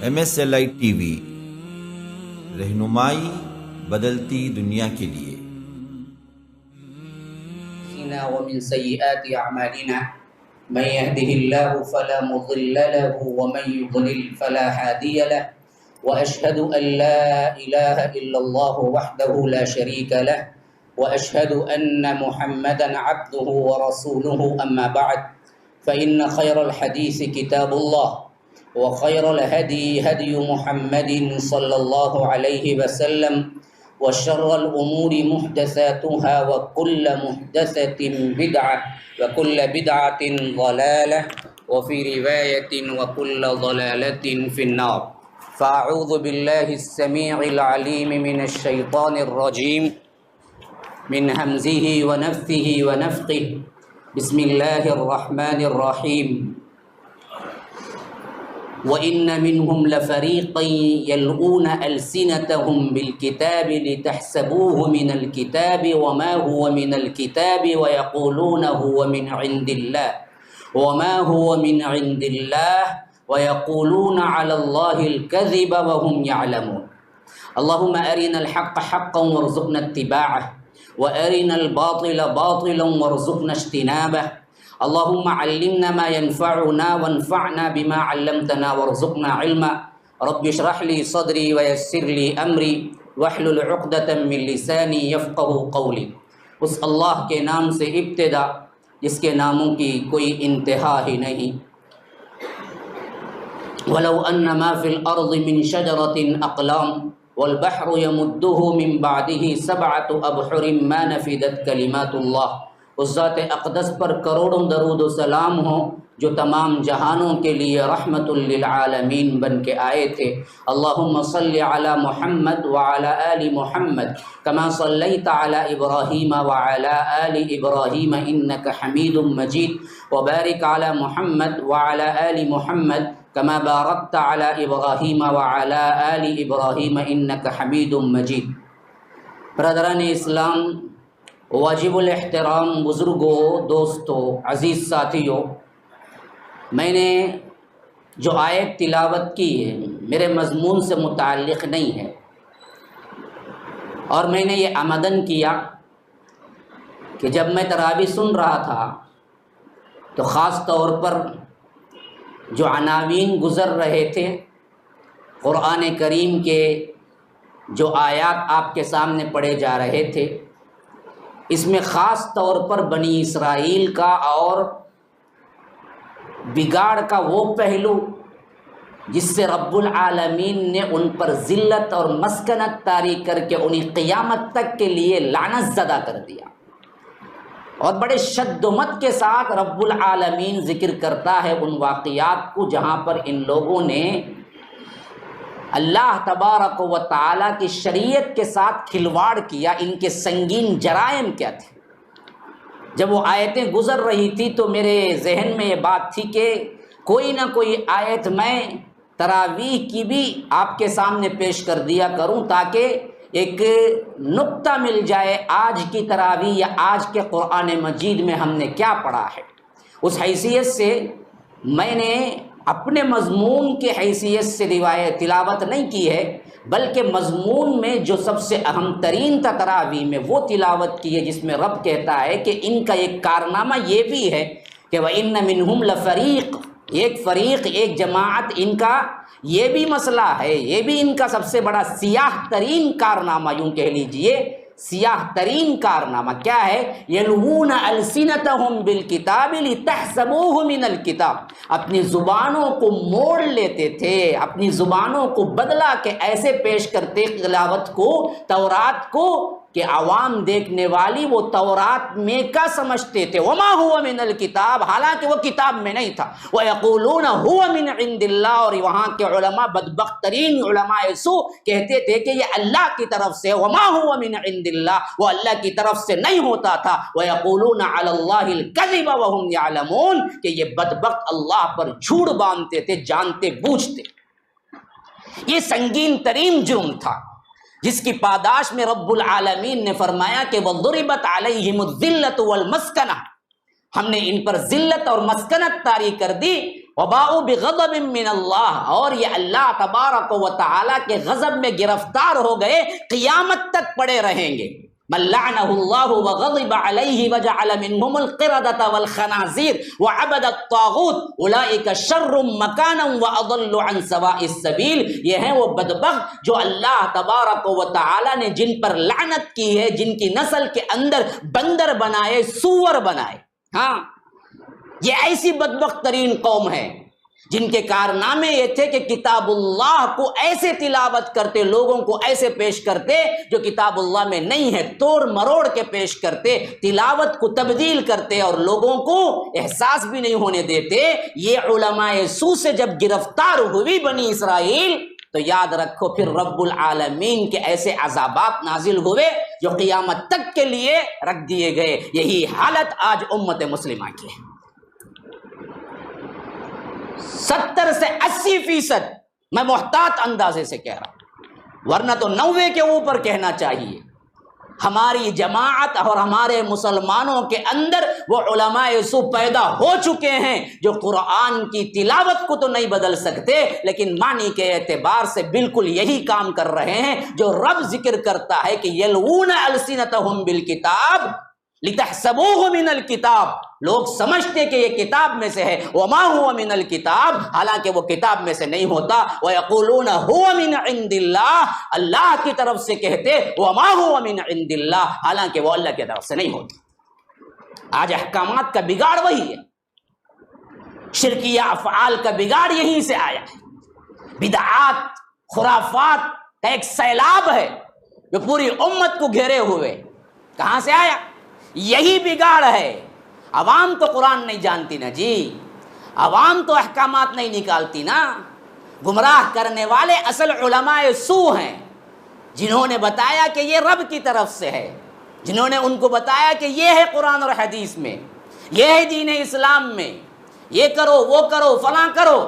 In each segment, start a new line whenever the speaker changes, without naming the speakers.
MSLI TV رہنمائی بدلتی دنیا کے لیے۔
ومن سيئات أعمالنا من يهده الله فلا مضل له ومن يضلل فلا هادي له وأشهد أن لا إله إلا الله وحده لا شريك له وأشهد أن محمدا عبده ورسوله أما بعد فإن خير الحديث كتاب الله وخير الهدي هدي محمد صلى الله عليه وسلم وشر الأمور محدثاتها وكل محدثة بدعة وكل بدعة ضلالة وفي رواية وكل ضلالة في النار فأعوذ بالله السميع العليم من الشيطان الرجيم من همزه ونفثه ونفخه بسم الله الرحمن الرحيم وَإِنَّ مِنْهُمْ لَفَرِيقًا يَلْوُونَ أَلْسِنَتَهُمْ بِالْكِتَابِ لِتَحْسَبُوهُ مِنَ الْكِتَابِ وَمَا هُوَ مِنَ الْكِتَابِ وَيَقُولُونَ هُوَ مِنْ عِنْدِ اللَّهِ وَمَا هُوَ مِنْ عِنْدِ اللَّهِ وَيَقُولُونَ عَلَى اللَّهِ الْكَذِبَ وَهُمْ يَعْلَمُونَ اللهم أرنا الحق حقا وارزقنا اتباعه وأرنا الباطل باطلا وارزقنا اجتنابه اللهم علمنا ما ينفعنا وانفعنا بما علمتنا وارزقنا علما رب اشرح لي صدري ويسر لي امري واحلل عقدة من لساني يفقهوا قولي۔ اس اللہ کے نام سے ابتدا جس کے ناموں کی کوئی انتہا ہی نہیں۔ ولو ان ما في الارض من شجرة اقلام والبحر يمده من بعده سبعة ابحر ما نفدت كلمات الله۔ اس ذات اقدس پر کروڑوں درود و سلام ہوں جو تمام جہانوں کے لیے رحمت للعالمین بن کے آئے تھے۔ اللہم صلی علی محمد وعلی آل محمد کما صلیت علی ابراہیم وعلی آل ابراہیم انک حمید مجید وبارک علی محمد وعلی آل محمد کما بارکت علی ابراہیم وعلی آل ابراہیم انک حمید مجید۔ برادران اسلام، واجب الاحترام بزرگوں، دوستوں، عزیز ساتھیوں، میں نے جو آیت تلاوت کی ہے میرے مضمون سے متعلق نہیں ہے، اور میں نے یہ عمدن کیا کہ جب میں تراویح سن رہا تھا تو خاص طور پر جو عناوین گزر رہے تھے قرآن کریم کے جو آیات آپ کے سامنے پڑھے جا رہے تھے، اس میں خاص طور پر بنی اسرائیل کا اور بگاڑ کا وہ پہلو جس سے رب العالمین نے ان پر ذلت اور مسکنت طاری کر کے انہیں قیامت تک کے لیے لعنت زدہ کر دیا، اور بڑے شد و مت کے ساتھ رب العالمین ذکر کرتا ہے ان واقعات کو جہاں پر ان لوگوں نے اللہ تبارک و تعالیٰ کی شریعت کے ساتھ کھلواڑ کیا۔ ان کے سنگین جرائم کیا تھے؟ جب وہ آیتیں گزر رہی تھی تو میرے ذہن میں یہ بات تھی کہ کوئی نہ کوئی آیت میں تراویح کی بھی آپ کے سامنے پیش کر دیا کروں تاکہ ایک نقطہ مل جائے آج کی تراویح یا آج کے قرآن مجید میں ہم نے کیا پڑھا ہے۔ اس حیثیت سے میں نے اپنے مضمون کے حیثیت سے روایت تلاوت نہیں کی ہے، بلکہ مضمون میں جو سب سے اہم ترین تھا تراویح میں وہ تلاوت کی ہے، جس میں رب کہتا ہے کہ ان کا ایک کارنامہ یہ بھی ہے کہ وَإِنَّ مِنْهُمْ لَفَرِيقٌ، ایک فریق، ایک جماعت، ان کا یہ بھی مسئلہ ہے، یہ بھی ان کا سب سے بڑا سیاہ ترین کارنامہ، یوں کہہ لیجئے سیاہ ترین کارنامہ کیا ہے؟ یلوون السنتہم بالکتاب لتحسبوہ من الکتاب، اپنی زبانوں کو موڑ لیتے تھے، اپنی زبانوں کو بدلا کہ ایسے پیش کرتے تلاوت کو، تورات کو، کہ عوام دیکھنے والی وہ تورات میں کا سمجھتے تھے وما ہوا من الکتاب، حالانکہ وہ کتاب میں نہیں تھا۔ وَيَقُولُونَ هُوَ مِنْ عِنْدِ اللَّهِ، اور وہاں کے علماء بدبخت ترین علماء سو کہتے تھے کہ یہ اللہ کی طرف سے، وما هُوَ مِنْ عِنْدِ اللَّهِ، وہ اللہ کی طرف سے نہیں ہوتا تھا۔ وَيَقُولُونَ عَلَى اللَّهِ الْكَذِبَ وَهُمْ يَعْلَمُونَ، کہ یہ بدبخت اللہ پر جھوٹ باندھتے تھے جانتے بوجھتے۔ یہ سنگین ترین جرم تھا جس کی پاداش میں رب العالمین نے فرمایا کہ وَضُرِبَتْ عَلَيْهِمُ الذِّلَّةُ وَالْمَسْكَنَةُ، ہم نے ان پر ذلت اور مسکنت طاری کر دی، وباؤ بغضب من اللہ، اور یہ اللہ تبارک و تعالی کے غضب میں گرفتار ہو گئے، قیامت تک پڑے رہیں گے۔ من لعنہ اللہ وغضب علیہ وجعل منہم القردۃ والخنازیر وعبد الطاغوت اولئک شر مکانا واضل عن سواء السبیل۔ یہ ہیں وہ بدبخت جو اللہ تبارک و تعالی نے جن پر لعنت کی ہے، جن کی نسل کے اندر بندر بنائے، سور بنائے۔ ہاں، یہ ایسی بدبخت ترین قوم ہے جن کے کارنامے یہ تھے کہ کتاب اللہ کو ایسے تلاوت کرتے، لوگوں کو ایسے پیش کرتے جو کتاب اللہ میں نہیں ہے، توڑ مروڑ کے پیش کرتے، تلاوت کو تبدیل کرتے اور لوگوں کو احساس بھی نہیں ہونے دیتے۔ یہ علماء سو سے جب گرفتار ہوئی بنی اسرائیل تو یاد رکھو پھر رب العالمین کے ایسے عذابات نازل ہوئے جو قیامت تک کے لیے رکھ دیے گئے۔ یہی حالت آج امت مسلمہ کی ہے۔ 70 سے 80% میں محتاط اندازے سے کہہ رہا ہوں، ورنہ تو 90 کے اوپر کہنا چاہیے۔ ہماری جماعت اور ہمارے مسلمانوں کے اندر وہ علماء سو پیدا ہو چکے ہیں جو قرآن کی تلاوت کو تو نہیں بدل سکتے، لیکن معنی کے اعتبار سے بالکل یہی کام کر رہے ہیں جو رب ذکر کرتا ہے کہ یلوون السنتہم بالکتاب لتحسبوہ من الکتاب۔ لوگ سمجھتے کہ یہ کتاب میں سے ہے، وما هو من الکتاب، حالانکہ وہ کتاب میں سے نہیں ہوتا۔ ویقولون هو من عند اللہ، اللہ کی طرف سے کہتے وما هو من عند اللہ، حالانکہ وہ اللہ کی طرف سے نہیں ہوتا۔ آج احکامات کا بگاڑ وہی ہے، شرکیہ افعال کا بگاڑ یہیں سے آیا ہے۔ بدعات، خرافات کا ایک سیلاب ہے جو پوری امت کو گھیرے ہوئے، کہاں سے آیا؟ یہی بگاڑ ہے۔ عوام تو قرآن نہیں جانتی نا جی، عوام تو احکامات نہیں نکالتی نا۔ گمراہ کرنے والے اصل علماء سو ہیں، جنہوں نے بتایا کہ یہ رب کی طرف سے ہے، جنہوں نے ان کو بتایا کہ یہ ہے قرآن اور حدیث میں، یہ ہے دین اسلام میں، یہ کرو وہ کرو فلاں کرو۔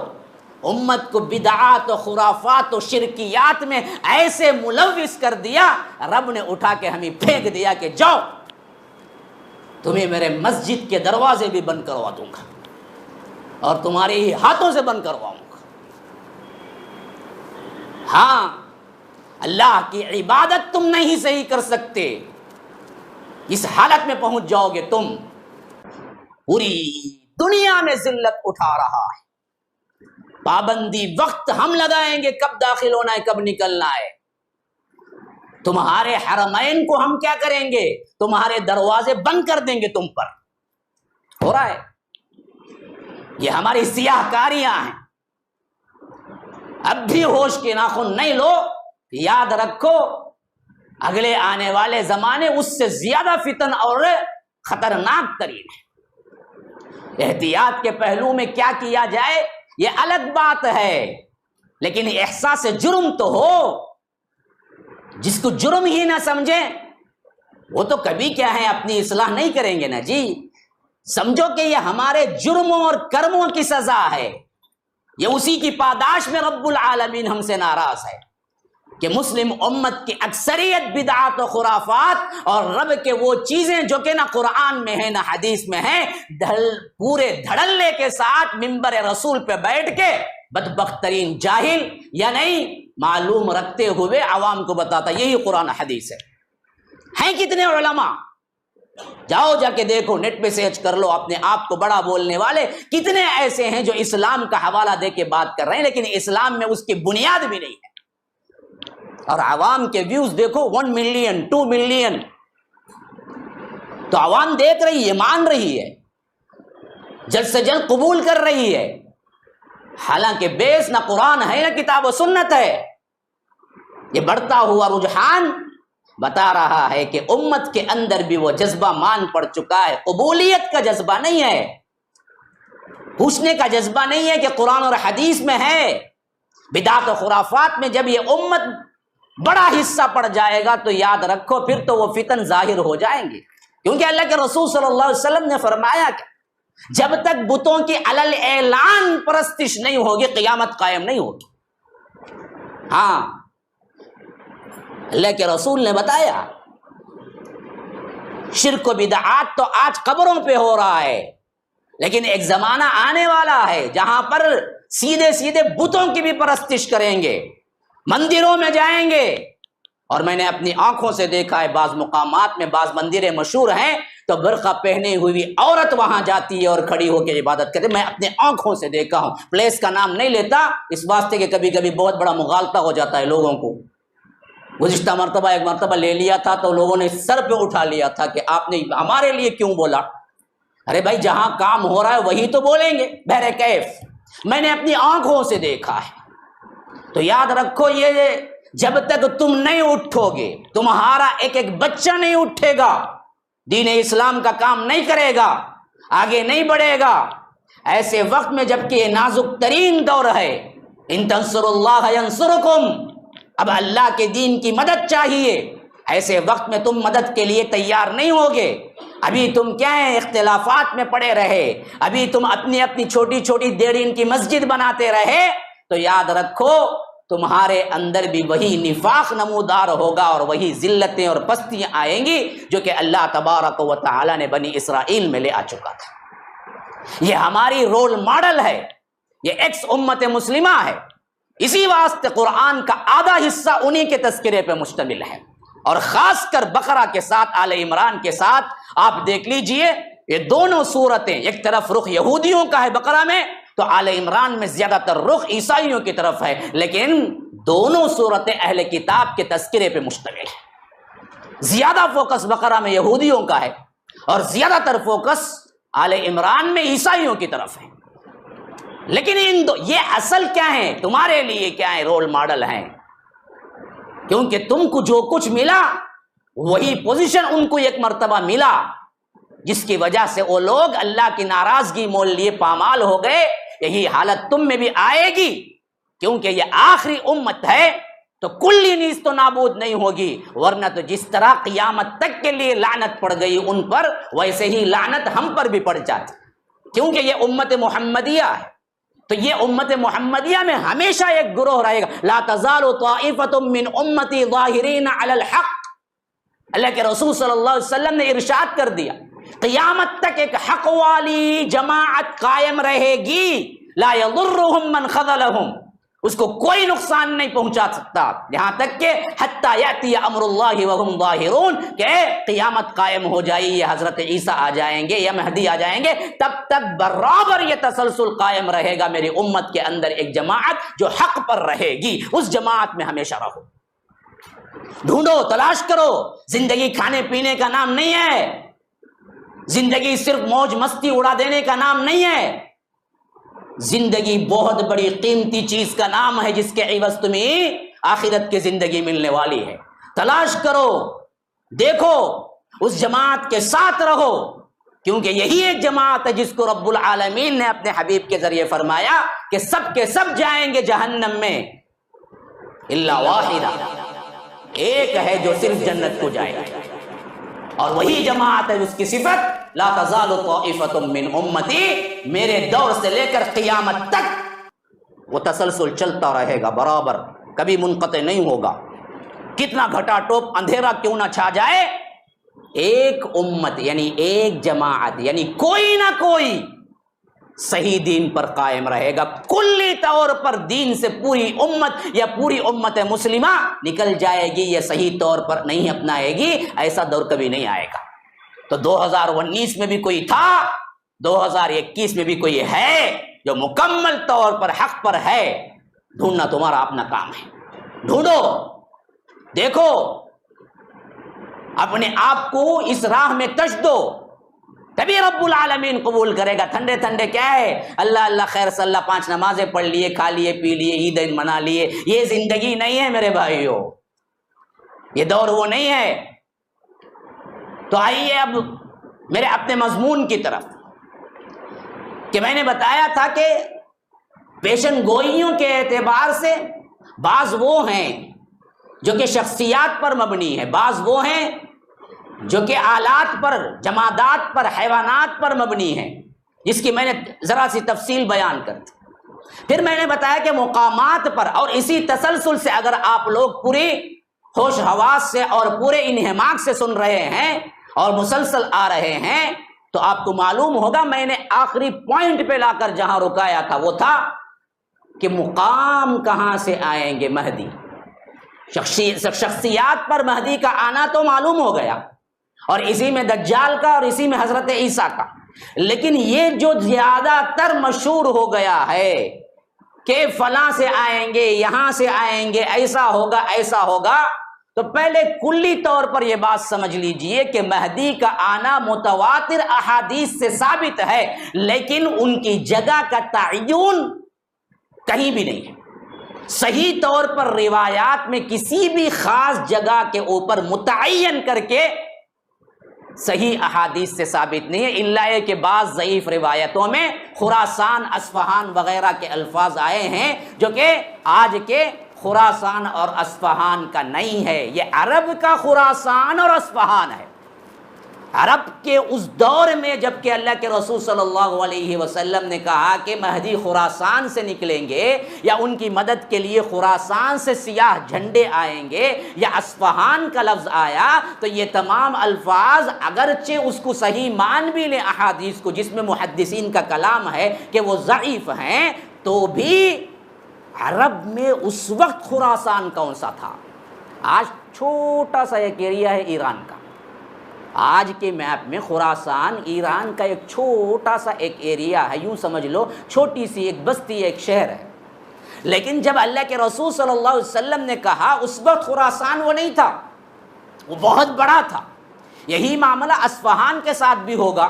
امت کو بدعات و خرافات و شرکیات میں ایسے ملوث کر دیا، رب نے اٹھا کے ہمیں پھینک دیا کہ جاؤ، تمہیں میرے مسجد کے دروازے بھی بند کروا دوں گا اور تمہارے ہی ہاتھوں سے بند کرواؤں گا۔ ہاں، اللہ کی عبادت تم نہیں صحیح کر سکتے، اس حالت میں پہنچ جاؤ گے تم۔ پوری دنیا میں ذلت اٹھا رہا ہے، پابندی وقت ہم لگائیں گے کب داخل ہونا ہے کب نکلنا ہے۔ تمہارے حرمین کو ہم کیا کریں گے؟ تمہارے دروازے بند کر دیں گے تم پر۔ ہو رہا ہے، یہ ہماری سیاہ کاریاں ہیں۔ اب بھی ہوش کے ناخن نہیں لو، یاد رکھو اگلے آنے والے زمانے اس سے زیادہ فتن اور خطرناک ترین ہے۔ احتیاط کے پہلو میں کیا کیا جائے یہ الگ بات ہے، لیکن احساس جرم تو ہو۔ جس کو جرم ہی نہ سمجھیں وہ تو کبھی کیا ہے اپنی اصلاح نہیں کریں گے نا جی۔ سمجھو کہ یہ ہمارے جرموں اور کرموں کی سزا ہے، یہ اسی کی پاداش میں رب العالمین ہم سے ناراض ہے کہ مسلم امت کی اکثریت بدعات و خرافات اور رب کے وہ چیزیں جو کہ نہ قرآن میں ہے نہ حدیث میں ہے، پورے دھڑلے کے ساتھ ممبر رسول پہ بیٹھ کے بدبخت ترین جاہل یا نہیں معلوم رکھتے ہوئے عوام کو بتاتا یہی قرآن حدیث ہے۔ ہیں کتنے علماء؟ جاؤ جا کے دیکھو، نیٹ پہ سرچ کر لو، اپنے آپ کو بڑا بولنے والے کتنے ایسے ہیں جو اسلام کا حوالہ دے کے بات کر رہے ہیں لیکن اسلام میں اس کی بنیاد بھی نہیں ہے۔ اور عوام کے ویوز دیکھو 1 ملین 2 ملین، تو عوام دیکھ رہی ہے، مان رہی ہے، جلد سے جلد قبول کر رہی ہے، حالانکہ بیس نہ قرآن ہے نہ کتاب و سنت ہے۔ یہ بڑھتا ہوا رجحان بتا رہا ہے کہ امت کے اندر بھی وہ جذبہ مان پڑ چکا ہے، قبولیت کا جذبہ نہیں ہے، پوچھنے کا جذبہ نہیں ہے کہ قرآن اور حدیث میں ہے۔ بدعت و خرافات میں جب یہ امت بڑا حصہ پڑ جائے گا تو یاد رکھو پھر تو وہ فتن ظاہر ہو جائیں گے، کیونکہ اللہ کے رسول صلی اللہ علیہ وسلم نے فرمایا کہ جب تک بتوں کی علل اعلان پرستش نہیں ہوگی قیامت قائم نہیں ہوگی۔ ہاں، اللہ کے رسول نے بتایا شرک و بدعات تو آج قبروں پہ ہو رہا ہے، لیکن ایک زمانہ آنے والا ہے جہاں پر سیدھے سیدھے بتوں کی بھی پرستش کریں گے، مندروں میں جائیں گے. اور میں نے اپنی آنکھوں سے دیکھا ہے، بعض مقامات میں بعض مندریں مشہور ہیں تو برقع پہنے ہوئی عورت وہاں جاتی ہے اور کھڑی ہو کے عبادت کرتے. میں اپنے آنکھوں سے دیکھا ہوں، پلیس کا نام نہیں لیتا اس واسطے کہ کبھی کبھی بہت بڑا مغالطہ ہو جاتا ہے لوگوں کو. گزشتہ مرتبہ ایک مرتبہ لے لیا تھا تو لوگوں نے سر پہ اٹھا لیا تھا کہ آپ نے ہمارے لیے کیوں بولا. ارے بھائی جہاں کام ہو رہا ہے وہی تو بولیں گے. بہر کیف میں نے اپنی آنکھوں سے دیکھا ہے. تو یاد رکھو، یہ جب تک تم نہیں اٹھو گے، تمہارا ایک ایک بچہ نہیں اٹھے گا، دین اسلام کا کام نہیں کرے گا، آگے نہیں بڑھے گا. ایسے وقت میں جبکہ یہ نازک ترین دور ہے، ان تنصروا اللہ ینصرکم، اب اللہ کے دین کی مدد چاہیے. ایسے وقت میں تم مدد کے لیے تیار نہیں ہوگے. ابھی تم کیا ہے، اختلافات میں پڑے رہے، ابھی تم اپنی اپنی چھوٹی چھوٹی دیرین کی مسجد بناتے رہے، تو یاد رکھو تمہارے اندر بھی وہی نفاق نمودار ہوگا اور وہی ذلتیں اور پستیاں آئیں گی جو کہ اللہ تبارک و تعالی نے بنی اسرائیل میں لے آ چکا تھا. یہ ہماری رول ماڈل ہے، یہ ایکس امت مسلمہ ہے. اسی واسطے قرآن کا آدھا حصہ انہی کے تذکرے پہ مشتمل ہے، اور خاص کر بقرہ کے ساتھ آل عمران کے ساتھ. آپ دیکھ لیجئے یہ دونوں صورتیں، ایک طرف رخ یہودیوں کا ہے بقرہ میں، تو آل عمران میں زیادہ تر رخ عیسائیوں کی طرف ہے، لیکن دونوں صورتیں اہل کتاب کے تذکرے پہ مشتمل ہے. زیادہ فوکس بقرہ میں یہودیوں کا ہے اور زیادہ تر فوکس آل عمران میں عیسائیوں کی طرف ہے. لیکن یہ اصل کیا ہے، تمہارے لیے کیا ہے، رول ماڈل ہیں. کیونکہ تم کو جو کچھ ملا وہی پوزیشن ان کو ایک مرتبہ ملا، جس کی وجہ سے وہ لوگ اللہ کی ناراضگی مول لیے پامال ہو گئے. یہی حالت تم میں بھی آئے گی، کیونکہ یہ آخری امت ہے تو کلی نیز تو نابود نہیں ہوگی، ورنہ تو جس طرح قیامت تک کے لیے لعنت پڑ گئی ان پر، ویسے ہی لعنت ہم پر بھی پڑ جاتی، کیونکہ یہ امت محمدیہ ہے. تو یہ امت محمدیہ میں ہمیشہ ایک گروہ رہے گا. لا تزال طائفۃ من امتی ظاہرین علی الحق. اللہ کے رسول صلی اللہ علیہ وسلم نے ارشاد کر دیا قیامت تک ایک حق والی جماعت قائم رہے گی. لا یضرهم من خذلهم، اس کو کوئی نقصان نہیں پہنچا سکتا، یہاں تک کہ حتی یأتی امر اللہ وهم ظاہرون، کہ قیامت قائم ہو جائے، یہ حضرت عیسیٰ آ جائیں گے یا مہدی آ جائیں گے، تب تک برابر یہ تسلسل قائم رہے گا میری امت کے اندر ایک جماعت جو حق پر رہے گی. اس جماعت میں ہمیشہ رہو، ڈھونڈو، تلاش کرو. زندگی کھانے پینے کا نام نہیں ہے، زندگی صرف موج مستی اڑا دینے کا نام نہیں ہے. زندگی بہت بڑی قیمتی چیز کا نام ہے جس کے عوض تمہیں آخرت کی زندگی ملنے والی ہے. تلاش کرو، دیکھو، اس جماعت کے ساتھ رہو، کیونکہ یہی ایک جماعت ہے جس کو رب العالمین نے اپنے حبیب کے ذریعے فرمایا کہ سب کے سب جائیں گے جہنم میں الا واحدہ، ایک ہے جو صرف جنت کو جائے گا، اور وہی جماعت ہے جس کی صفت لا تزال طائفۃ من امتی، میرے دور سے لے کر قیامت تک وہ تسلسل چلتا رہے گا، برابر کبھی منقطع نہیں ہوگا. کتنا گھٹا ٹوپ اندھیرا کیوں نہ چھا جائے، ایک امت یعنی ایک جماعت یعنی کوئی نہ کوئی صحیح دین پر قائم رہے گا. کلی طور پر دین سے پوری امت یا پوری امت مسلمہ نکل جائے گی، یہ صحیح طور پر نہیں اپنائے گی، ایسا دور کبھی نہیں آئے گا. تو 2019 میں بھی کوئی تھا، 2021 میں بھی کوئی ہے جو مکمل طور پر حق پر ہے. ڈھونڈنا تمہارا اپنا کام ہے، ڈھونڈو، دیکھو، اپنے آپ کو اس راہ میں کش دو، تبھی رب العالمین قبول کرے گا. ٹھنڈے ٹھنڈے کیا ہے، اللہ اللہ خیر صلی اللہ، 5 نمازیں پڑھ لیے، کھا لیے، پی لیے، عید منا لیے، یہ زندگی نہیں ہے میرے بھائیو، یہ دور وہ نہیں ہے. تو آئیے اب میرے اپنے مضمون کی طرف، کہ میں نے بتایا تھا کہ پیشن گوئیوں کے اعتبار سے بعض وہ ہیں جو کہ شخصیات پر مبنی ہے، بعض وہ ہیں جو کہ آلات پر، جمادات پر، حیوانات پر مبنی ہیں، جس کی میں نے ذرا سی تفصیل بیان کر دی. پھر میں نے بتایا کہ مقامات پر، اور اسی تسلسل سے اگر آپ لوگ پوری ہوش حواس سے اور پورے انہماک سے سن رہے ہیں اور مسلسل آ رہے ہیں تو آپ کو معلوم ہوگا میں نے آخری پوائنٹ پہ لا کر جہاں رکایا تھا وہ تھا کہ مقام کہاں سے آئیں گے مہدی. شخصیات پر مہدی کا آنا تو معلوم ہو گیا، اور اسی میں دجال کا اور اسی میں حضرت عیسیٰ کا. لیکن یہ جو زیادہ تر مشہور ہو گیا ہے کہ فلاں سے آئیں گے، یہاں سے آئیں گے، ایسا ہوگا ایسا ہوگا، تو پہلے کلی طور پر یہ بات سمجھ لیجئے کہ مہدی کا آنا متواتر احادیث سے ثابت ہے، لیکن ان کی جگہ کا تعین کہیں بھی نہیں ہے. صحیح طور پر روایات میں کسی بھی خاص جگہ کے اوپر متعین کر کے صحیح احادیث سے ثابت نہیں ہے، الا یہ کہ بعض ضعیف روایتوں میں خراسان، اصفہان وغیرہ کے الفاظ آئے ہیں جو کہ آج کے خراسان اور اصفہان کا نہیں ہے، یہ عرب کا خراسان اور اصفہان ہے. عرب کے اس دور میں جب کہ اللہ کے رسول صلی اللہ علیہ وسلم نے کہا کہ مہدی خراسان سے نکلیں گے، یا ان کی مدد کے لیے خراسان سے سیاہ جھنڈے آئیں گے، یا اصفہان کا لفظ آیا، تو یہ تمام الفاظ اگرچہ اس کو صحیح مان بھی لیں احادیث کو، جس میں محدثین کا کلام ہے کہ وہ ضعیف ہیں، تو بھی عرب میں اس وقت خراسان کون سا تھا؟ آج چھوٹا سا ایک ایریا ہے ایران کا. آج کے میپ میں خراسان ایران کا ایک چھوٹا سا ایک ایریا ہے، یوں سمجھ لو چھوٹی سی ایک بستی، ایک شہر ہے. لیکن جب اللہ کے رسول صلی اللہ علیہ وسلم نے کہا، اس وقت خراسان وہ نہیں تھا، وہ بہت بڑا تھا. یہی معاملہ اصفہان کے ساتھ بھی ہوگا.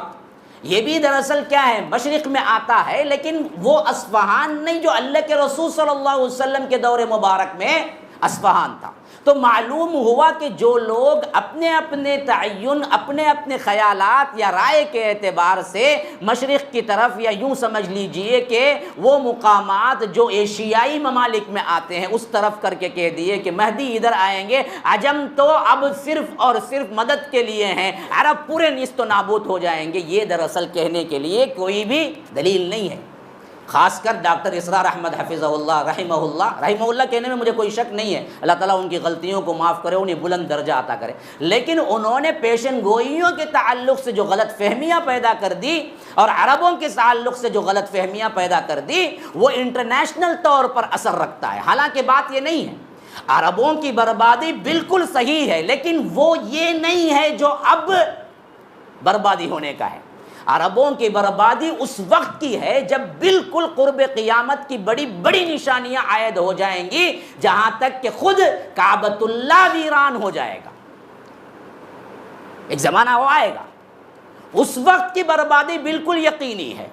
یہ بھی دراصل کیا ہے، مشرق میں آتا ہے، لیکن وہ اصفہان نہیں جو اللہ کے رسول صلی اللہ علیہ وسلم کے دور مبارک میں اصفہان تھا. تو معلوم ہوا کہ جو لوگ اپنے اپنے تعین، اپنے اپنے خیالات یا رائے کے اعتبار سے مشرق کی طرف، یا یوں سمجھ لیجئے کہ وہ مقامات جو ایشیائی ممالک میں آتے ہیں اس طرف کر کے کہہ دیے کہ مہدی ادھر آئیں گے، عجم تو اب صرف اور صرف مدد کے لیے ہیں، عرب پورے نیست و نابود ہو جائیں گے، یہ دراصل کہنے کے لیے کوئی بھی دلیل نہیں ہے. خاص کر ڈاکٹر اسرار احمد حفظہ اللہ رحمہ اللہ کہنے میں مجھے کوئی شک نہیں ہے، اللہ تعالیٰ ان کی غلطیوں کو معاف کرے، انہیں بلند درجہ عطا کرے. لیکن انہوں نے پیشن گوئیوں کے تعلق سے جو غلط فہمیاں پیدا کر دی، اور عربوں کے تعلق سے جو غلط فہمیاں پیدا کر دی، وہ انٹرنیشنل طور پر اثر رکھتا ہے. حالانکہ بات یہ نہیں ہے، عربوں کی بربادی بالکل صحیح ہے، لیکن وہ یہ نہیں ہے جو اب بربادی ہونے کا ہے. عربوں کی بربادی اس وقت کی ہے جب بالکل قرب قیامت کی بڑی بڑی نشانیاں عائد ہو جائیں گی، جہاں تک کہ خود کعبۃ اللہ ویران ہو جائے گا. ایک زمانہ وہ آئے گا، اس وقت کی بربادی بالکل یقینی ہے،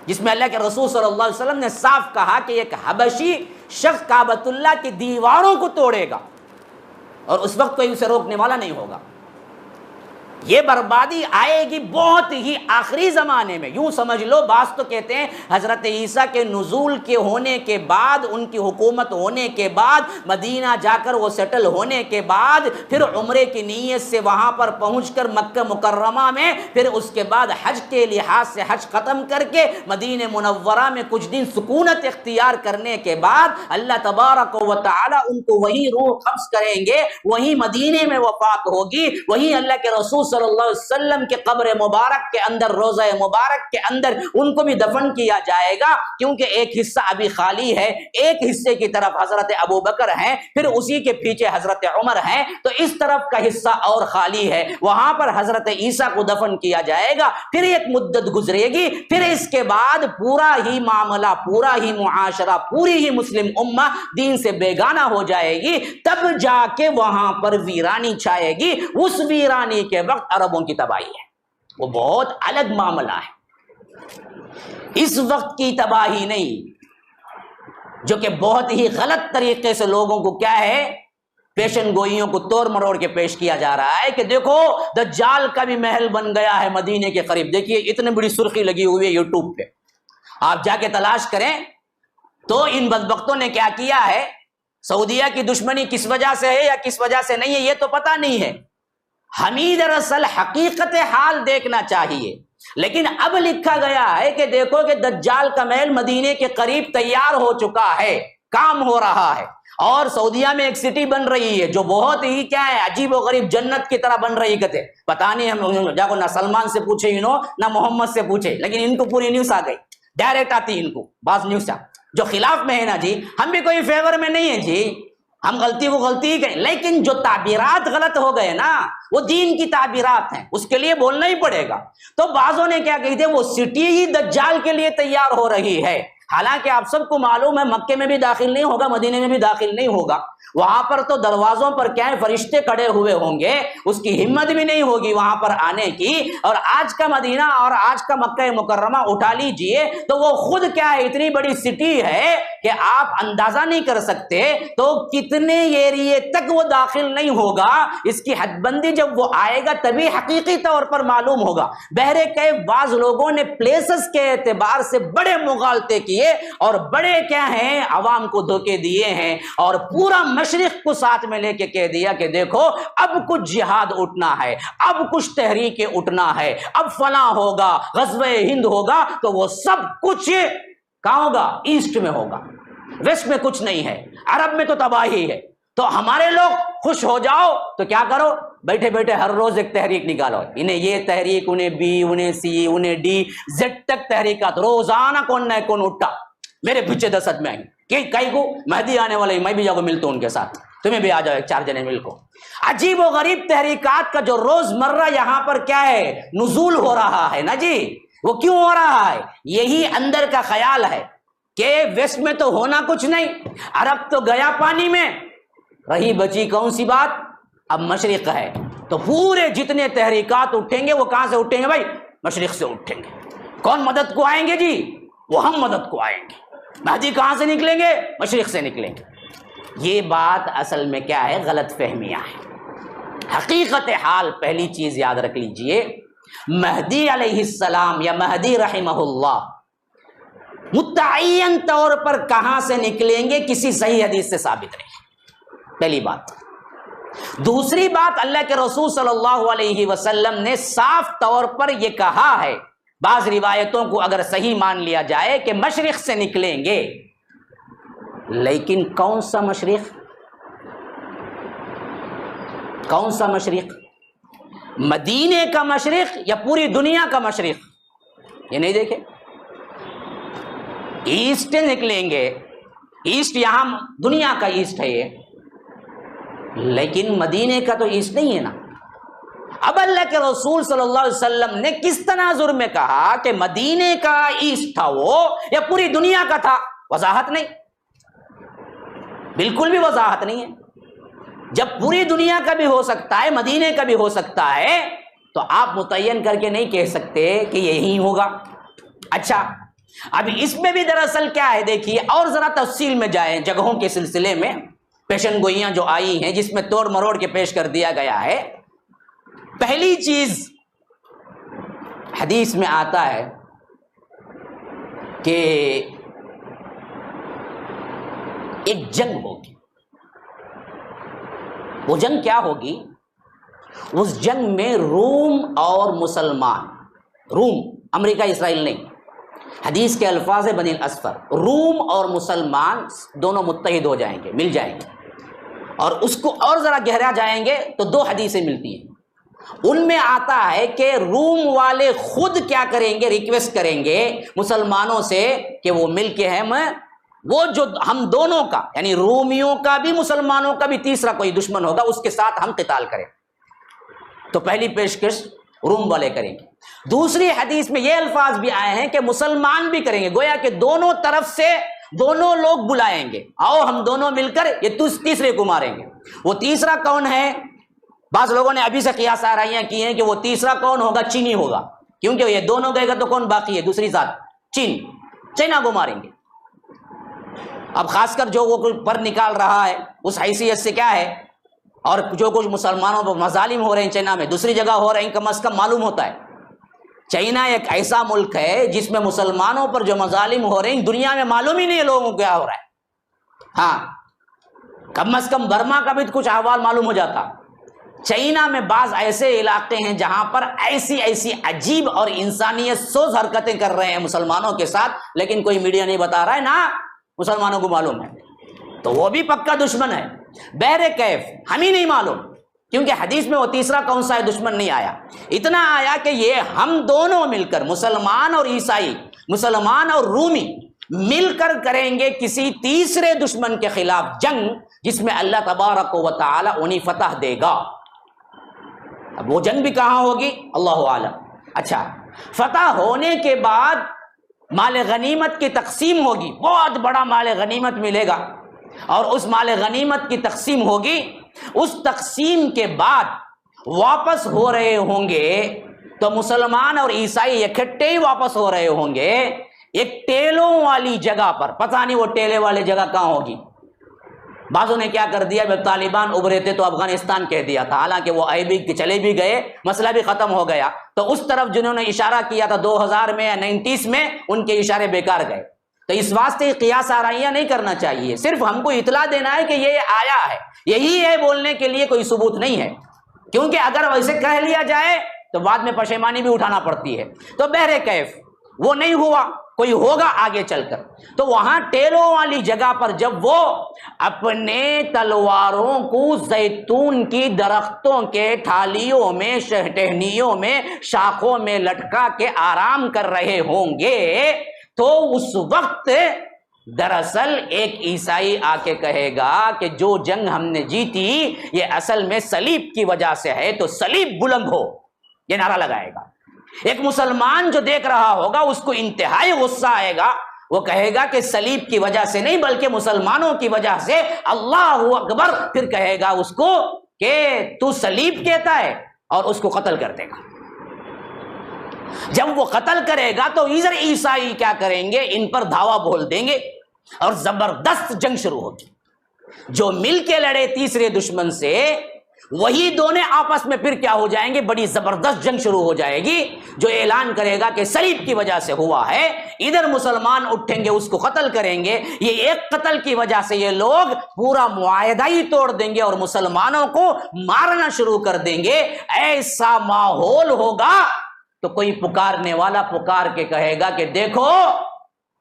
جس میں اللہ کے رسول صلی اللہ علیہ وسلم نے صاف کہا کہ ایک حبشی شخص کعبۃ اللہ کی دیواروں کو توڑے گا، اور اس وقت کوئی اسے روکنے والا نہیں ہوگا. یہ بربادی آئے گی بہت ہی آخری زمانے میں. یوں سمجھ لو، بعض تو کہتے ہیں حضرت عیسیٰ کے نزول کے ہونے کے بعد، ان کی حکومت ہونے کے بعد، مدینہ جا کر وہ سیٹل ہونے کے بعد، پھر عمرے کی نیت سے وہاں پر پہنچ کر مکہ مکرمہ میں، پھر اس کے بعد حج کے لحاظ سے حج ختم کر کے مدینہ منورہ میں کچھ دن سکونت اختیار کرنے کے بعد اللہ تبارک و تعالی ان کو وہی روح قبض کریں گے، وہی مدینے میں وفات ہوگی، وہی اللہ کے رسول صلی اللہ علیہ وسلم کے قبر مبارک کے اندر، روضہ مبارک کے اندر ان کو بھی دفن کیا جائے گا. کیونکہ ایک حصہ ابھی خالی ہے، ایک حصے کی طرف حضرت ابو بکر ہیں، پھر اسی کے پیچھے حضرت عمر ہیں، تو اس طرف کا حصہ اور خالی ہے، وہاں پر حضرت عیسیٰ کو دفن کیا جائے گا. پھر ایک مدت گزرے گی، پھر اس کے بعد پورا ہی معاملہ، پورا ہی معاشرہ، پوری ہی مسلم امہ دین سے بیگانہ ہو جائے گی. تب جا کے وہاں پر ویرانی چھائے گی. اس ویرانی کے وقت عربوں کی تباہی ہے، وہ بہت الگ معاملہ ہے. اس وقت کی تباہی نہیں، جو کہ بہت ہی غلط طریقے سے لوگوں کو کیا ہے، پیشن گوئیوں کو توڑ مروڑ کے پیش کیا جا رہا ہے کہ دیکھو دجال کا بھی محل بن گیا ہے مدینے کے قریب. دیکھیے اتنی بڑی سرخی لگی ہوئی ہے یوٹیوب پہ، آپ جا کے تلاش کریں تو ان بدبختوں نے کیا کیا ہے. سعودیہ کی دشمنی کس وجہ سے ہے یا کس وجہ سے نہیں ہے یہ تو پتہ نہیں ہے، ہمیں دراصل حقیقت حال دیکھنا چاہیے. لیکن اب لکھا گیا ہے کہ دیکھو کہ دجال کا محل مدینے کے قریب تیار ہو چکا ہے، کام ہو رہا ہے. اور سعودیہ میں ایک سٹی بن رہی ہے جو بہت ہی کیا ہے عجیب و غریب جنت کی طرح بن رہی کہتے پتہ نہیں ہم جاؤ نہ سلمان سے پوچھے نہ محمد سے پوچھے، لیکن ان کو پوری نیوز آ گئی، ڈائریکٹ آتی ان کو بعض نیوز جو خلاف میں ہے نا جی، ہم بھی کوئی فیور میں نہیں ہے جی، ہم غلطی وہ غلطی ہی کریں، لیکن جو تعبیرات غلط ہو گئے نا وہ دین کی تعبیرات ہیں، اس کے لیے بولنا ہی پڑے گا۔ تو بعضوں نے کیا کہی تھے وہ سٹی ہی دجال کے لیے تیار ہو رہی ہے، حالانکہ آپ سب کو معلوم ہے مکے میں بھی داخل نہیں ہوگا، مدینے میں بھی داخل نہیں ہوگا، وہاں پر تو دروازوں پر کیا ہے فرشتے کھڑے ہوئے ہوں گے، اس کی ہمت بھی نہیں ہوگی وہاں پر آنے کی۔ اور آج کا مدینہ اور آج کا مکہ مکرمہ اٹھا لیجئے تو وہ خود کیا ہے اتنی بڑی سٹی ہے کہ آپ اندازہ نہیں کر سکتے تو کتنے ایریے تک وہ داخل نہیں ہوگا، اس کی حد بندی جب وہ آئے گا تبھی حقیقی طور پر معلوم ہوگا۔ بہرے کہ بعض لوگوں نے پلیسز کے اعتبار سے بڑے مغالطے کیے اور بڑے کیا ہیں عوام کو دھوکے دیے ہیں، اور پورا مشرق کو ساتھ میں لے کے کہہ دیا کہ دیکھو اب کچھ جہاد اٹھنا ہے، اب کچھ تحریک اٹھنا ہے، اب فلاں ہوگا، غزوہ ہند ہوگا، تو وہ سب کچھ کہاں ہوگا؟ ایسٹ میں ہوگا، ویسٹ میں کچھ نہیں ہے، عرب میں تو تباہی ہے۔ تو ہمارے لوگ خوش ہو جاؤ تو کیا کرو، بیٹھے بیٹھے ہر روز ایک تحریک نکالو، انہیں یہ تحریک، انہیں بی، انہیں سی، انہیں ڈی، زیڈ تک تحریکات، روزانہ کون نہ کون اٹھا میرے پیچھے دست میں آئیں کہ کئی کو مہدی آنے والے، میں بھی جاؤ ملتا ہوں ان کے ساتھ، تمہیں بھی آ جاؤ ایک 4 جنے مل کو۔ عجیب و غریب تحریکات کا جو روز مرہ یہاں پر کیا ہے نزول ہو رہا ہے نا جی، وہ کیوں ہو رہا ہے؟ یہی اندر کا خیال ہے کہ ویسٹ میں تو ہونا کچھ نہیں، عرب تو گیا پانی میں، رہی بچی کون سی بات، اب مشرق ہے، تو پورے جتنے تحریکات اٹھیں گے وہ کہاں سے اٹھیں گے بھائی؟ مشرق سے اٹھیں گے۔ کون مدد کو آئیں گے جی؟ وہ ہم مدد کو آئیں گے۔ مہدی کہاں سے نکلیں گے؟ مشرق سے نکلیں گے۔ یہ بات اصل میں کیا ہے؟ غلط فہمیاں ہیں۔ حقیقت حال پہلی چیز یاد رکھ لیجئے، مہدی علیہ السلام یا مہدی رحمہ اللہ متعین طور پر کہاں سے نکلیں گے کسی صحیح حدیث سے ثابت نہیں، پہلی بات۔ دوسری بات، اللہ کے رسول صلی اللہ علیہ وسلم نے صاف طور پر یہ کہا ہے، بعض روایتوں کو اگر صحیح مان لیا جائے کہ مشرق سے نکلیں گے، لیکن کون سا مشرق؟ کون سا مشرق؟ مدینے کا مشرق یا پوری دنیا کا مشرق؟ یہ نہیں دیکھے، ایسٹ نکلیں گے، ایسٹ یہاں دنیا کا ایسٹ ہے یہ، لیکن مدینے کا تو ایسٹ نہیں ہے نا۔ اب اللہ کے رسول صلی اللہ علیہ وسلم نے کس تناظر میں کہا کہ مدینے کا ایسٹ تھا وہ یا پوری دنیا کا تھا؟ وضاحت نہیں، بالکل بھی وضاحت نہیں ہے۔ جب پوری دنیا کا بھی ہو سکتا ہے، مدینے کا بھی ہو سکتا ہے، تو آپ متعین کر کے نہیں کہہ سکتے کہ یہی ہوگا۔ اچھا، اب اس میں بھی دراصل کیا ہے دیکھیے، اور ذرا تفصیل میں جائیں جگہوں کے سلسلے میں، پیشن گوئیاں جو آئی ہیں جس میں توڑ مروڑ کے پیش کر دیا گیا ہے۔ پہلی چیز حدیث میں آتا ہے کہ ایک جنگ ہوگی، وہ جنگ کیا ہوگی؟ اس جنگ میں روم اور مسلمان، روم امریکہ اسرائیل نہیں، حدیث کے الفاظ بنی الاسفر، روم اور مسلمان دونوں متحد ہو جائیں گے، مل جائیں گے، اور اس کو اور ذرا گہرا جائیں گے تو 2 حدیثیں ملتی ہیں۔ ان میں آتا ہے کہ روم والے خود کیا کریں گے، ریکویسٹ کریں گے مسلمانوں سے کہ وہ مل کے ہم وہ جو ہم دونوں کا یعنی رومیوں کا بھی مسلمانوں کا بھی تیسرا کوئی دشمن ہوگا اس کے ساتھ ہم قتال کریں۔ تو پہلی پیشکش روم والے کریں گے۔ دوسری حدیث میں یہ الفاظ بھی آئے ہیں کہ مسلمان بھی کریں گے، گویا کہ دونوں طرف سے دونوں لوگ بلائیں گے، آؤ ہم دونوں مل کر یہ تیسرے کو ماریں گے۔ وہ تیسرا کون ہے؟ بعض لوگوں نے ابھی سے قیاس آرائیاں کی ہیں کہ وہ تیسرا کون ہوگا؟ چینی ہوگا، کیونکہ یہ دونوں گئے گا تو کون باقی ہے؟ دوسری ذات چین، چائنا کو ماریں گے۔ اب خاص کر جو وہ پر نکال رہا ہے اس حیثیت سے کیا ہے، اور جو کچھ مسلمانوں پر مظالم ہو رہے ہیں چائنا میں، دوسری جگہ ہو رہے ہیں، کم از کم معلوم ہوتا ہے چائنا ایک ایسا ملک ہے جس میں مسلمانوں پر جو مظالم ہو رہے ہیں دنیا میں معلوم ہی نہیں ہے لوگوں کو کیا ہو رہا ہے۔ ہاں، کم از کم برما کا بھی کچھ احوال معلوم ہو جاتا۔ چائنا میں بعض ایسے علاقے ہیں جہاں پر ایسی عجیب اور انسانیت سوز حرکتیں کر رہے ہیں مسلمانوں کے ساتھ، لیکن کوئی میڈیا نہیں بتا رہا ہے، نہ مسلمانوں کو معلوم ہے۔ تو وہ بھی پکا دشمن ہے. بہر کیف ہم ہی نہیں معلوم، کیونکہ حدیث میں وہ تیسرا کون سا ہے دشمن نہیں آیا. اتنا آیا کہ یہ ہم دونوں مل کر، مسلمان اور عیسائی، مسلمان اور رومی مل کر کریں گے کسی تیسرے دشمن کے خلاف جنگ، جس میں اللہ تبارک و تعالی انہیں فتح دے گا. اب وہ جنگ بھی کہاں ہوگی اللہ عالم. اچھا، فتح ہونے کے بعد مال غنیمت کی تقسیم ہوگی، بہت بڑا مال غنیمت ملے گا، اور اس مال غنیمت کی تقسیم ہوگی. اس تقسیم کے بعد واپس ہو رہے ہوں گے تو مسلمان اور عیسائی اکٹھے ہی واپس ہو رہے ہوں گے ایک ٹیلوں والی جگہ پر. پتہ نہیں وہ ٹیلے والی جگہ کہاں ہوگی. بعضوں نے کیا کر دیا، جب طالبان ابھرے تھے تو افغانستان کہہ دیا تھا، حالانکہ وہ آئے بھی چلے بھی گئے، مسئلہ بھی ختم ہو گیا. تو اس طرف جنہوں نے اشارہ کیا تھا 2000 میں یا 99 میں، ان کے اشارے بیکار گئے. تو اس واسطے قیاس آرائیاں نہیں کرنا چاہیے، صرف ہم کو اطلاع دینا ہے کہ یہ آیا ہے، یہی ہے، بولنے کے لیے کوئی ثبوت نہیں ہے. کیونکہ اگر ویسے کہہ لیا جائے تو بعد میں پشیمانی بھی اٹھانا پڑتی ہے. تو بہر کیف وہ نہیں ہوا، کوئی ہوگا آگے چل کر. تو وہاں ٹیلوں والی جگہ پر جب وہ اپنے تلواروں کو زیتون کی درختوں کے ٹھالیوں میں، ٹہنیوں میں، شاخوں میں لٹکا کے آرام کر رہے ہوں گے، تو اس وقت دراصل ایک عیسائی آ کے کہے گا کہ جو جنگ ہم نے جیتی یہ اصل میں صلیب کی وجہ سے ہے، تو صلیب بلند ہو، یہ نعرہ لگائے گا. ایک مسلمان جو دیکھ رہا ہوگا اس کو انتہائی غصہ آئے گا، وہ کہے گا کہ صلیب کی وجہ سے نہیں بلکہ مسلمانوں کی وجہ سے، اللہ اکبر. پھر کہے گا اس کو کہ تو صلیب کہتا ہے، اور اس کو قتل کر دے گا. جب وہ قتل کرے گا تو ادھر عیسائی کیا کریں گے، ان پر دھاوا بول دیں گے اور زبردست جنگ شروع ہوگی. جو مل کے لڑے تیسرے دشمن سے، وہی دونوں آپس میں پھر کیا ہو جائیں گے، بڑی زبردست جنگ شروع ہو جائے گی. جو اعلان کرے گا کہ صلیب کی وجہ سے ہوا ہے، ادھر مسلمان اٹھیں گے اس کو قتل کریں گے. یہ ایک قتل کی وجہ سے یہ لوگ پورا معاہدہ ہی توڑ دیں گے اور مسلمانوں کو مارنا شروع کر دیں گے. ایسا ماحول ہوگا تو کوئی پکارنے والا پکار کے کہے گا کہ دیکھو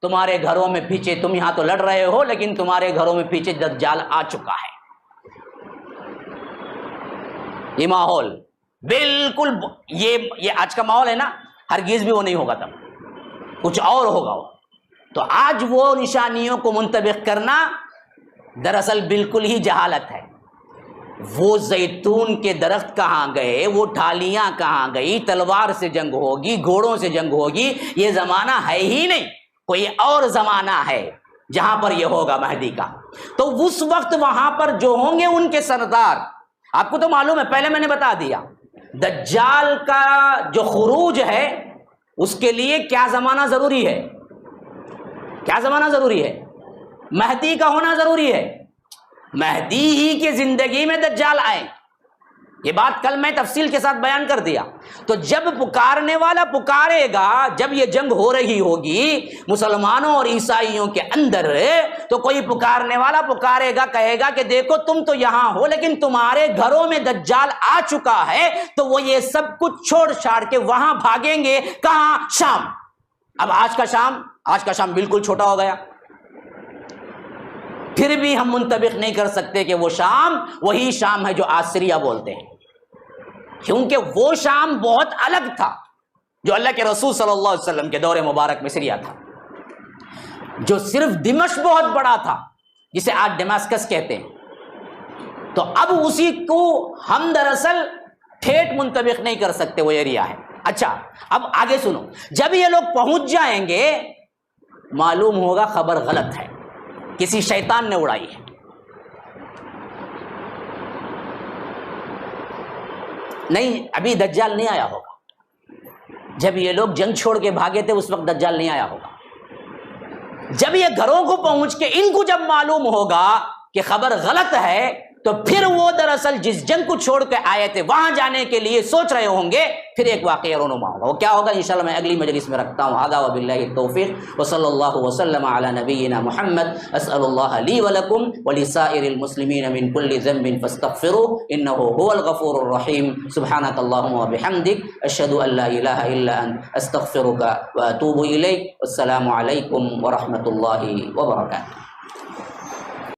تمہارے گھروں میں پیچھے، تم یہاں تو لڑ رہے ہو لیکن تمہارے گھروں میں پیچھے دجال آ چکا ہے. یہ ماحول بالکل یہ آج کا ماحول ہے نا، ہرگز بھی وہ نہیں ہوگا، تب کچھ اور ہوگا. وہ تو آج وہ نشانیوں کو منطبق کرنا دراصل بالکل ہی جہالت ہے. وہ زیتون کے درخت کہاں گئے، وہ ٹھالیاں کہاں گئی، تلوار سے جنگ ہوگی، گھوڑوں سے جنگ ہوگی، یہ زمانہ ہے ہی نہیں. کوئی اور زمانہ ہے جہاں پر یہ ہوگا مہدی کا. تو اس وقت وہاں پر جو ہوں گے ان کے سردار، آپ کو تو معلوم ہے، پہلے میں نے بتا دیا، دجال کا جو خروج ہے اس کے لیے کیا زمانہ ضروری ہے، کیا زمانہ ضروری ہے، مہدی کا ہونا ضروری ہے. مہدی ہی کی زندگی میں دجال آئے، یہ بات کل میں تفصیل کے ساتھ بیان کر دیا. تو جب پکارنے والا پکارے گا، جب یہ جنگ ہو رہی ہوگی مسلمانوں اور عیسائیوں کے اندر، تو کوئی پکارنے والا پکارے گا، کہے گا کہ دیکھو تم تو یہاں ہو لیکن تمہارے گھروں میں دجال آ چکا ہے. تو وہ یہ سب کچھ چھوڑ چھاڑ کے وہاں بھاگیں گے، کہاں؟ شام. اب آج کا شام بالکل چھوٹا ہو گیا. پھر بھی ہم منطبق نہیں کر سکتے کہ وہ شام وہی شام ہے جو آج سیریا بولتے ہیں، کیونکہ وہ شام بہت الگ تھا جو اللہ کے رسول صلی اللہ علیہ وسلم کے دور مبارک میں سیریا تھا، جو صرف دمشق بہت بڑا تھا جسے آج ڈیماسکس کہتے ہیں. تو اب اسی کو ہم دراصل ٹھیٹ منطبق نہیں کر سکتے، وہ ایریا ہے. اچھا اب آگے سنو، جب یہ لوگ پہنچ جائیں گے معلوم ہوگا خبر غلط ہے، کسی شیطان نے اڑائی ہے. نہیں، ابھی دجال نہیں آیا ہوگا. جب یہ لوگ جنگ چھوڑ کے بھاگے تھے اس وقت دجال نہیں آیا ہوگا. جب یہ گھروں کو پہنچ کے ان کو جب معلوم ہوگا کہ خبر غلط ہے، تو پھر وہ دراصل جس جنگ کو چھوڑ کے آئے تھے وہاں جانے کے لیے سوچ رہے ہوں گے. پھر ایک واقعہ رونما ہوگا. وہ کیا ہوگا انشاءاللہ میں اگلی مجلس میں رکھتا ہوں. ھذا وباللہ التوفیق وصلی اللہ وسلم علی نبینا محمد. اسأل اللہ لی ولکم ولسائر المسلمین من کل ذنب فاستغفروه انه هو الغفور الرحیم. سبحانک اللہم وبحمدک اشہد ان لا الہ الا انت استغفرک واتوب الیک. والسلام علیکم ورحمۃ اللہ وبرکاتہ.